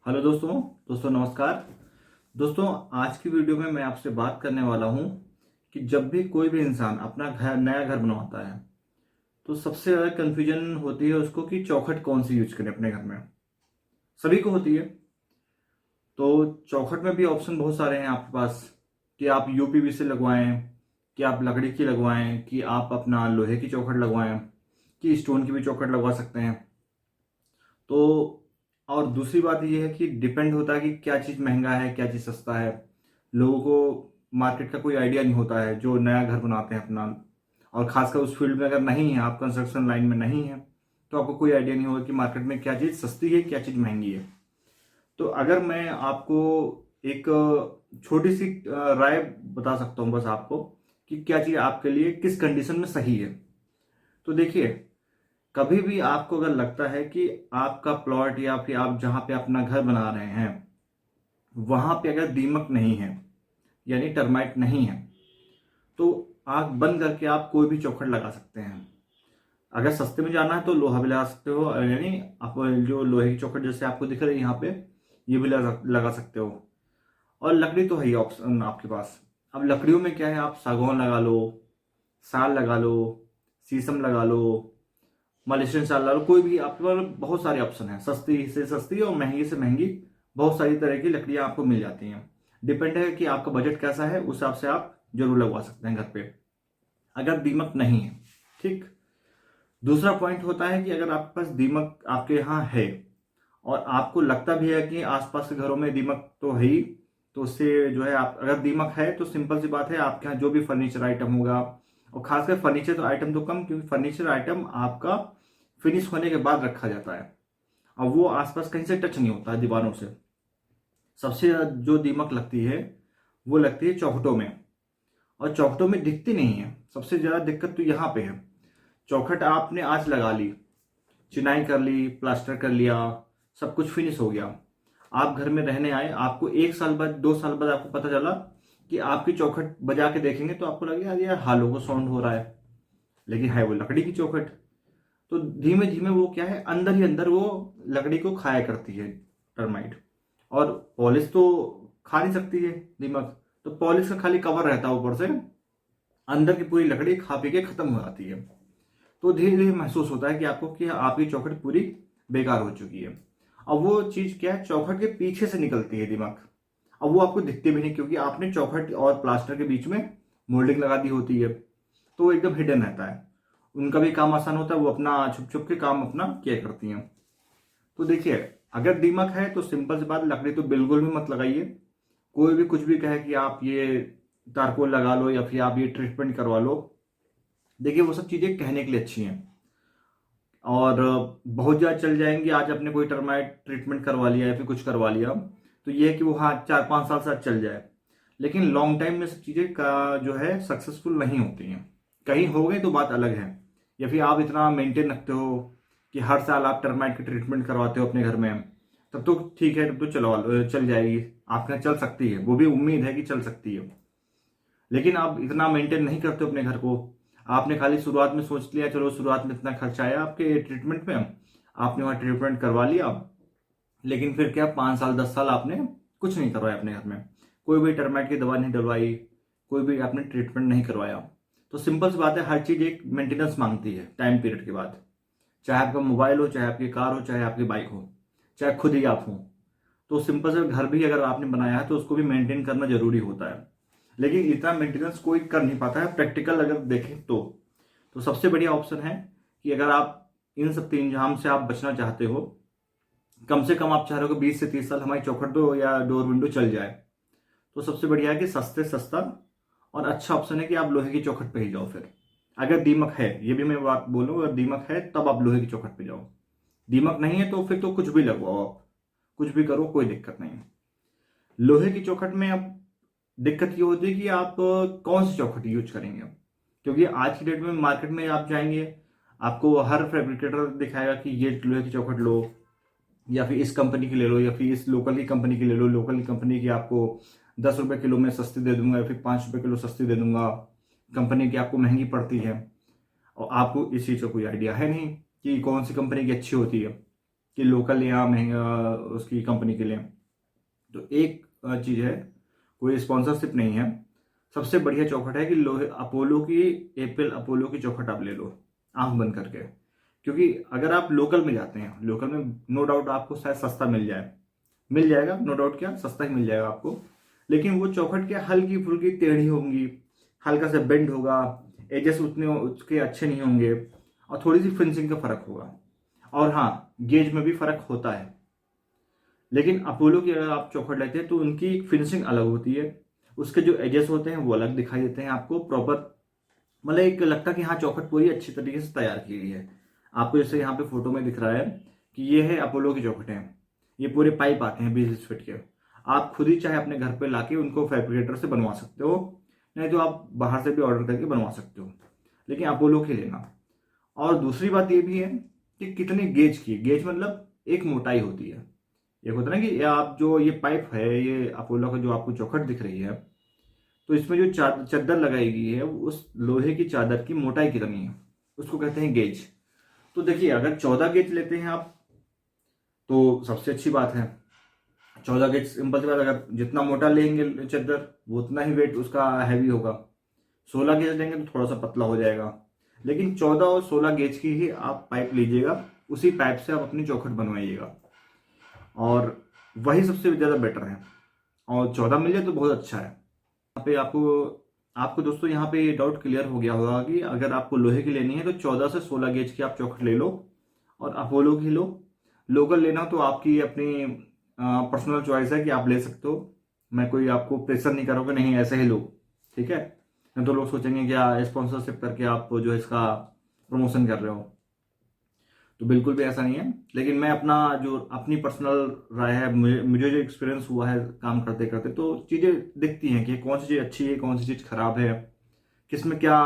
Hello दोस्तों। नमस्कार। दोस्तों, आज की वीडियो में मैं आपसे बात करने वाला हूं कि जब भी कोई भी इंसान अपना नया घर बनवाता है तो सबसे ज़्यादा कन्फ्यूजन होती है उसको कि चौखट कौन सी यूज करें अपने घर में। सभी को होती है। तो चौखट में भी ऑप्शन बहुत सारे हैं आपके पास कि आप यूपीवी से लगवाएं, कि आप लकड़ी की लगवाएं, कि आप अपना लोहे की चौखट लगवाएं, कि स्टोन की भी चौखट लगवा सकते हैं। तो और दूसरी बात ये है कि डिपेंड होता है कि क्या चीज़ महंगा है, क्या चीज़ सस्ता है। लोगों को मार्केट का कोई आइडिया नहीं होता है जो नया घर बनाते हैं अपना, और खासकर उस फील्ड में अगर नहीं है, आप कंस्ट्रक्शन लाइन में नहीं है, तो आपको कोई आइडिया नहीं होगा कि मार्केट में क्या चीज़ सस्ती है, क्या चीज़ महंगी है। तो अगर मैं आपको एक छोटी सी राय बता सकता हूँ बस आपको कि क्या चीज़ आपके लिए किस कंडीशन में सही है। तो देखिए, कभी भी आपको अगर लगता है कि आपका प्लॉट या फिर आप जहां पे अपना घर बना रहे हैं वहां पे अगर दीमक नहीं है, यानी टर्माइट नहीं है, तो आग बंद करके आप कोई भी चौखट लगा सकते हैं। अगर सस्ते में जाना है तो लोहा भी लगा सकते हो, यानी आप जो लोहे की चौखट जैसे आपको दिख रही है यहाँ पे, ये भी लगा सकते हो। और लकड़ी तो है ही ऑप्शन आपके पास। अब लकड़ियों में क्या है, आप सागौन लगा लो, साल लगा लो, शीशम लगा लो, मलेशियन शाल लो, कोई भी आपके पास बहुत सारे ऑप्शन हैं। सस्ती से सस्ती और महंगी से महंगी बहुत सारी तरह की लकड़ियां आपको मिल जाती हैं। डिपेंड है कि आपका बजट कैसा है, उस हिसाब से आप जरूर लगवा सकते हैं घर पे अगर दीमक नहीं है। ठीक। दूसरा पॉइंट होता है कि अगर आपके पास दीमक आपके यहाँ है और आपको लगता भी है कि आसपास के घरों में दीमक तो है ही, तो उससे जो है, आप अगर दीमक है तो सिंपल सी बात है, आपके यहाँ जो भी फर्नीचर आइटम होगा, और खासकर फर्नीचर तो आइटम तो कम, क्योंकि फर्नीचर आइटम आपका फिनिश होने के बाद रखा जाता है और वो आसपास कहीं से टच नहीं होता है दीवारों से। सबसे ज्यादा जो दीमक लगती है वो लगती है चौखटों में, और चौखटों में दिखती नहीं है। सबसे ज्यादा दिक्कत तो यहाँ पे है। चौखट आपने आज लगा ली, चिनाई कर ली, प्लास्टर कर लिया, सब कुछ फिनिश हो गया, आप घर में रहने आए, आपको 1 साल बाद 2 साल बाद आपको पता चला कि आपकी चौखट बजा के देखेंगे तो आपको लगेगा यार हालों को साउंड हो रहा है, लेकिन है वो लकड़ी की चौखट। तो धीमे धीमे वो क्या है, अंदर ही अंदर वो लकड़ी को खाया करती है टर्माइट। और पॉलिश तो खा नहीं सकती है दीमक, तो पॉलिश का खाली कवर रहता है ऊपर से, अंदर की पूरी लकड़ी खा पी के खत्म हो जाती है। तो धीरे धीरे महसूस होता है कि आपको कि आपकी चौखट पूरी बेकार हो चुकी है। अब वो चीज क्या है, चौखट के पीछे से निकलती है दिमाग। अब वो आपको दिखते भी नहीं, क्योंकि आपने चौखट और प्लास्टर के बीच में मोल्डिंग लगा दी होती है, तो वो एकदम हिडन रहता है। उनका भी काम आसान होता है, वो अपना छुप छुप के काम अपना किया करती हैं। तो देखिए, अगर दीमक है तो सिंपल सी बात, लकड़ी तो बिल्कुल भी मत लगाइए। कोई भी कुछ भी कहे कि आप ये तारकोल लगा लो या फिर आप ये ट्रीटमेंट करवा लो, देखिए वो सब चीजें कहने के लिए अच्छी हैं और बहुत ज़्यादा चल जाएंगी। आज आपने कोई टर्माइट ट्रीटमेंट करवा लिया या फिर कुछ करवा लिया तो ये है कि वो हाँ 4-5 साल से चल जाए, लेकिन लॉन्ग टाइम में सब चीज़ें का जो है सक्सेसफुल नहीं होती हैं। कहीं हो गई तो बात अलग है, या फिर आप इतना मेंटेन रखते हो कि हर साल आप टर्माइट की ट्रीटमेंट करवाते हो अपने घर में, तब तो ठीक है, तब तो चल जाएगी, आपके यहाँ चल सकती है, वो भी उम्मीद है कि चल सकती है। लेकिन आप इतना मेंटेन नहीं करते अपने घर को। आपने खाली शुरुआत में सोच लिया चलो शुरुआत में इतना खर्चा आया आपके ट्रीटमेंट में, आपने वहाँ ट्रीटमेंट करवा लिया, लेकिन फिर क्या 5 साल 10 साल आपने कुछ नहीं करवाया अपने घर में, कोई भी टर्माइट की दवा नहीं डलवाई, कोई भी आपने ट्रीटमेंट नहीं करवाया। तो सिंपल सी बात है, हर चीज़ एक मेंटेनेंस मांगती है टाइम पीरियड के बाद। चाहे आपका मोबाइल हो, चाहे आपकी कार हो, चाहे आपकी बाइक हो, चाहे खुद ही आप हो। तो सिंपल से घर भी अगर आपने बनाया है तो उसको भी मेंटेन करना जरूरी होता है, लेकिन इतना मेंटेनेंस कोई कर नहीं पाता है प्रैक्टिकल अगर देखें तो सबसे बढ़िया ऑप्शन है कि अगर आप इन सब तीन झाम से आप बचना चाहते हो, कम से कम आप चाह रहे हो कि 20 से 30 साल हमारी चौखट दो या डोर विंडो चल जाए, तो सबसे बढ़िया है कि सस्ते सस्ता और अच्छा ऑप्शन है कि आप लोहे की चौखट पे ही जाओ। फिर अगर दीमक है, ये भी मैं बात बोलूँ, अगर दीमक है तब आप लोहे की चौखट पे जाओ। दीमक नहीं है तो फिर तो कुछ भी लगवाओ, आप कुछ भी करो, कोई दिक्कत नहीं है। लोहे की चौखट में अब दिक्कत ये होती है कि आप कौन सी चौखट यूज करेंगे अब, क्योंकि आज की डेट में मार्केट में आप जाएंगे, आपको हर फैब्रिकेटर दिखाएगा कि ये लोहे की चौखट लो, या फिर इस कंपनी की ले लो, या फिर इस लोकल की कंपनी की ले लो। लोकल की कंपनी की आपको 10 रुपए किलो में सस्ती दे दूंगा, या फिर 5 रुपए किलो सस्ती दे दूंगा। कंपनी की आपको महंगी पड़ती है और आपको इस चीज़ का कोई आइडिया है नहीं कि कौन सी कंपनी की अच्छी होती है। कि लोकल या महंगा उसकी कंपनी के लिए। तो एक चीज़ है, कोई स्पॉन्सरशिप नहीं है, सबसे बढ़िया चौखट है कि लोहे अपोलो की, एप्पल अपोलो की चौखट आप ले लो आंख बंद करके। क्योंकि अगर आप लोकल में जाते हैं, लोकल में नो डाउट आपको शायद सस्ता मिल जाएगा, नो डाउट क्या सस्ता ही मिल जाएगा आपको, लेकिन वो चौखट क्या हल्की फुल्की टेढ़ी होंगी, हल्का सा बेंड होगा, एजेस उतने उसके अच्छे नहीं होंगे, और थोड़ी सी फिनिशिंग का फर्क होगा। और हाँ, गेज में भी फर्क होता है। लेकिन अपोलो की अगर आप चौखट लेते हैं तो उनकी फिनिशिंग अलग होती है, उसके जो एजेस होते हैं वो अलग दिखाई देते हैं आपको, प्रॉपर मतलब एक लगता है कि हाँ चौखट पूरी अच्छी तरीके से तैयार की गई है। आपको जैसे यहाँ पे फोटो में दिख रहा है कि ये है अपोलो की चौखट है, ये पूरे पाइप आते हैं 20 फीट के। आप खुद ही चाहे अपने घर पे लाके उनको फैब्रिकेटर से बनवा सकते हो, नहीं तो आप बाहर से भी ऑर्डर करके बनवा सकते हो, लेकिन अपोलो की लेना। और दूसरी बात ये भी है कि कितने गेज की, गेज मतलब एक मोटाई होती है। एक होता है ना कि ये आप जो ये पाइप है, ये अपोलो का जो आपको चौखट दिख रही है, तो इसमें जो चादर लगाई गई है उस लोहे की चादर की मोटाई कितनी है, उसको कहते हैं गेज। तो देखिए अगर 14 गेज लेते हैं आप तो सबसे अच्छी बात है। 14 गेज सिंपल सी बात, अगर जितना मोटा लेंगे चादर वो उतना ही वेट उसका हैवी होगा। 16 गेज लेंगे तो थोड़ा सा पतला हो जाएगा, लेकिन 14 और 16 गेज की ही आप पाइप लीजिएगा, उसी पाइप से आप अपनी चौखट बनवाइएगा, और वही सबसे ज़्यादा बेटर है। और 14 मिल जाए तो बहुत अच्छा है। यहाँ पे आपको आपको दोस्तों यहाँ पे डाउट क्लियर हो गया होगा कि अगर आपको लोहे की लेनी है तो 14 से 16 गेज की आप चौखट ले लो और अपोलो की लो। लोकल लेना तो आपकी अपनी पर्सनल चॉइस है कि आप ले सकते हो, मैं कोई आपको प्रेशर नहीं करूँगा नहीं ऐसे ही लो, ठीक है। नहीं तो लोग सोचेंगे क्या स्पॉन्सरशिप करके आप जो है इसका प्रमोशन कर रहे हो, तो बिल्कुल भी ऐसा नहीं है। लेकिन मैं अपना जो अपनी पर्सनल राय है, मुझे जो एक्सपीरियंस हुआ है काम करते करते, तो चीज़ें दिखती हैं कि कौन सी चीज़ अच्छी है, कौन सी चीज़ खराब है, किसमें क्या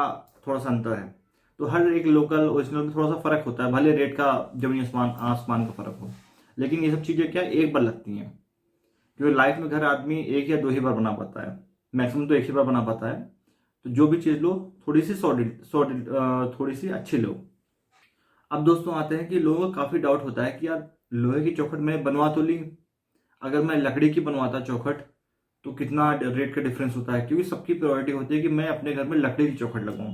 थोड़ा सा अंतर है। तो हर एक लोकल ओरिजिनल में थोड़ा सा फर्क होता है, भले रेट का जमीन आसमान आसमान का फर्क हो, लेकिन ये सब चीज़ें क्या एक बार लगती हैं। क्योंकि लाइफ में घर आदमी एक या दो ही बार बना पाता है, मैक्सिमम तो एक ही बार बना पाता है। तो जो भी चीज़ लो थोड़ी सी थोड़ी सी अच्छी लो। अब दोस्तों आते हैं कि लोगों को काफ़ी डाउट होता है कि यार लोहे की चौखट मैंने बनवा तो ली, अगर मैं लकड़ी की बनवाता चौखट तो कितना रेट का डिफरेंस होता है। क्योंकि सबकी प्रायोरिटी होती है कि मैं अपने घर में लकड़ी की चौखट लगाऊं,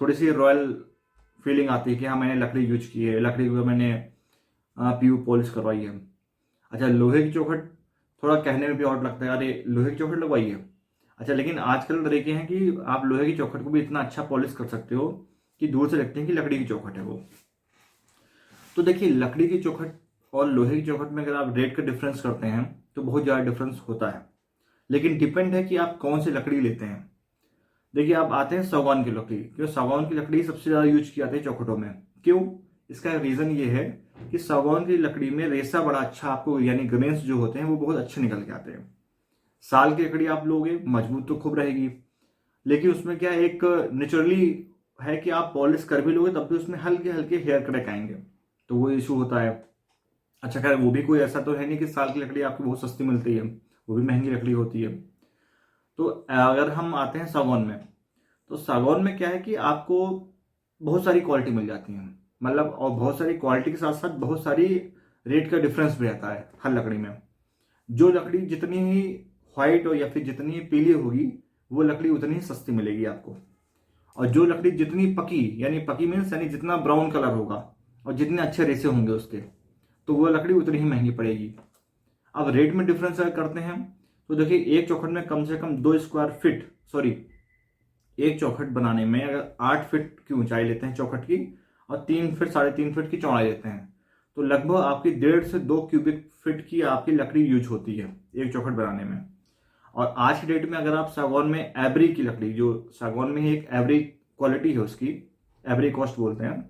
थोड़ी सी रॉयल फीलिंग आती है कि हाँ मैंने लकड़ी यूज की है, लकड़ी को मैंने पीयू पॉलिश करवाई है। अच्छा, लोहे की चौखट थोड़ा कहने में भी और लगता है, अरे लोहे की चौखट लगवाई है। अच्छा, लेकिन आजकल तरीके हैं कि आप लोहे की चौखट को भी इतना अच्छा पॉलिश कर सकते हो कि दूर से लगते हैं कि लकड़ी की चौखट है वो। तो देखिए लकड़ी की चौखट और लोहे की चौखट में अगर आप रेट का डिफरेंस करते हैं तो बहुत ज़्यादा डिफरेंस होता है, लेकिन डिपेंड है कि आप कौन सी लकड़ी लेते हैं। देखिए आप आते हैं सागवान की लकड़ी, क्योंकि सागवान की लकड़ी सबसे ज़्यादा यूज की जाती है चौखटों में। क्यों? इसका रीज़न ये है कि सागवान की लकड़ी में रेशा बड़ा अच्छा आपको, यानी ग्रेन्स जो होते हैं वो बहुत अच्छे निकल के आते हैं। साल की लकड़ी आप लोगे मजबूत तो खूब रहेगी, लेकिन उसमें क्या एक नेचुरली है कि आप पॉलिश कर भी लोगे तब भी उसमें हल्के हल्के हेयर क्रैक आएंगे, तो वो इशू होता है। अच्छा खैर, वो भी कोई ऐसा तो है नहीं कि साल की लकड़ी आपको बहुत सस्ती मिलती है, वो भी महंगी लकड़ी होती है। तो अगर हम आते हैं सागौन में, तो सागौन में क्या है कि आपको बहुत सारी क्वालिटी मिल जाती है, मतलब और बहुत सारी क्वालिटी के साथ साथ बहुत सारी रेट का डिफरेंस भी रहता है हर लकड़ी में। जो लकड़ी जितनी ही व्हाइट हो या फिर जितनी ही पीली होगी वो लकड़ी उतनी ही सस्ती मिलेगी आपको, और जो लकड़ी जितनी पकी, यानी पकी मीन्स यानी जितना ब्राउन कलर होगा और जितने अच्छे रेशे होंगे उसके, तो वो लकड़ी उतनी ही महंगी पड़ेगी। अब रेट में डिफरेंस अगर करते हैं तो देखिए एक चौखट में कम से कम 2 स्क्वायर फीट, सॉरी एक चौखट बनाने में अगर 8 फीट की ऊंचाई लेते हैं चौखट की और 3 फीट 3.5 फीट की चौड़ाई लेते हैं, तो लगभग आपकी 1.5 से 2 क्यूबिक फीट की आपकी लकड़ी यूज होती है एक चौखट बनाने में। और आज की डेट में अगर आप सागौन में एवरी की लकड़ी, जो सागौन में ही एक एवरी क्वालिटी है उसकी, एवरी कॉस्ट बोलते हैं,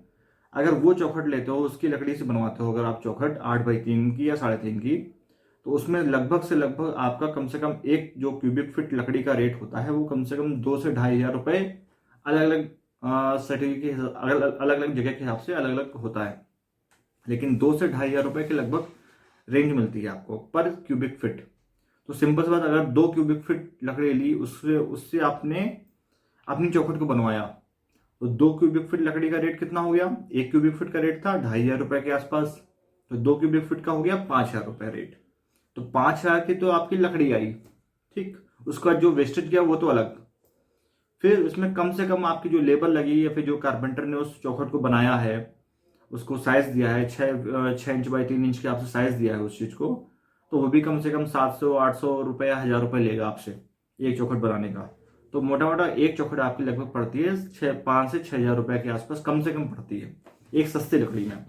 अगर वो चौखट लेते हो उसकी लकड़ी से बनवाते हो अगर आप चौखट 8x3 की या 3.5 की, तो उसमें लगभग से लगभग आपका कम से कम एक जो क्यूबिक फीट लकड़ी का रेट होता है वो कम से कम 2 से 2,500 रुपये अलग अलग सर्टिफिकेट के अलग अलग जगह के हिसाब से अलग अलग होता है, लेकिन 2 से 2,500 रुपये के लगभग रेंज मिलती है आपको पर क्यूबिक फीट। तो सिंपल सी बात, अगर 2 क्यूबिक फीट लकड़ी ली उससे उससे आपने अपनी चौखट को बनवाया, तो 2 क्यूबिक फीट लकड़ी का रेट कितना हो गया? 1 क्यूबिक फीट का रेट था 2,500 रुपये के आसपास, तो 2 क्यूबिक फीट का हो गया 5,000 रुपये रेट। तो 5,000 की तो आपकी लकड़ी आई, ठीक, उसका जो वेस्टेज गया वो तो अलग। फिर उसमें कम से कम आपकी जो लेबर लगी या फिर जो कारपेंटर ने उस चौखट को बनाया है, उसको साइज दिया है 6 इंच बाई 3 इंच के आपसे साइज दिया है उस चीज को, तो वो भी कम से कम 700-800 रुपये 1,000 रुपये लेगा आपसे एक चौखट बनाने का। तो मोटा मोटा एक चौखट आपकी लगभग पड़ती है 5 से 6,000 रुपये के आसपास कम से कम पड़ती है एक सस्ती लकड़ी में।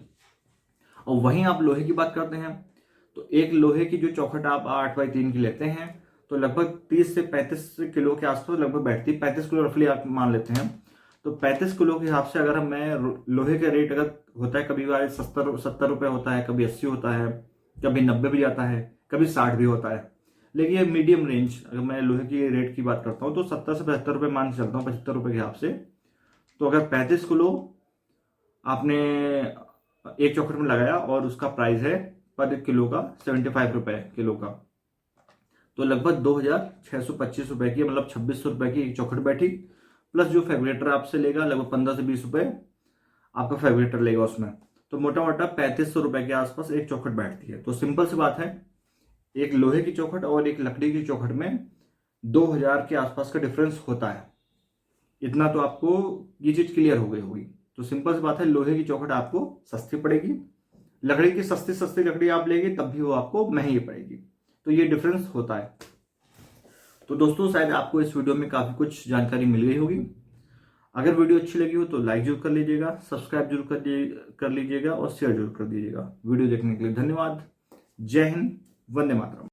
और वहीं आप लोहे की बात करते हैं तो एक लोहे की जो चौखट आप 8x3 की लेते हैं तो लगभग 30 से 35 किलो के आसपास लगभग बैठती है, 35 किलो रफली आप मान लेते हैं। तो 35 किलो के हिसाब से अगर मैं लोहे का रेट अगर होता है कभी बार 70 रुपये होता है, कभी 80 होता है, कभी 90 भी जाता है, कभी 60 भी होता है। लेकिन ये मीडियम रेंज, अगर मैं लोहे की रेट की बात करता हूँ तो 70 से 75 रुपये मान के चलता हूँ, 75 रुपये के हिसाब से। तो अगर 35 किलो आपने एक चौखट में लगाया और उसका प्राइस है पर किलो का 75 रुपये किलो का, तो लगभग 2,625 रुपये की, मतलब 2,600 रुपये की एक चौखट बैठी, प्लस जो फैब्रिकेटर आपसे लेगा लगभग 15 से 20 रुपये आपका फैब्रिकेटर लेगा उसमें। तो मोटा मोटा 3,500 रुपये के आसपास एक चौखट बैठती है। तो सिंपल सी बात है, एक लोहे की चौखट और एक लकड़ी की चौखट में 2,000 के आसपास का डिफरेंस होता है। इतना तो आपको ये चीज क्लियर हो गई होगी। तो सिंपल सी बात है, लोहे की चौखट आपको सस्ती पड़ेगी, लकड़ी की सस्ती लकड़ी आप लेंगे तब भी वो आपको महंगी पड़ेगी। तो ये डिफरेंस होता है। तो दोस्तों शायद आपको इस वीडियो में काफी कुछ जानकारी मिल गई होगी। अगर वीडियो अच्छी लगी हो तो लाइक जरूर कर लीजिएगा, सब्सक्राइब जरूर कर लीजिएगा और शेयर जरूर कर दीजिएगा। वीडियो देखने के लिए धन्यवाद। जय हिंद, वंदे मातरम।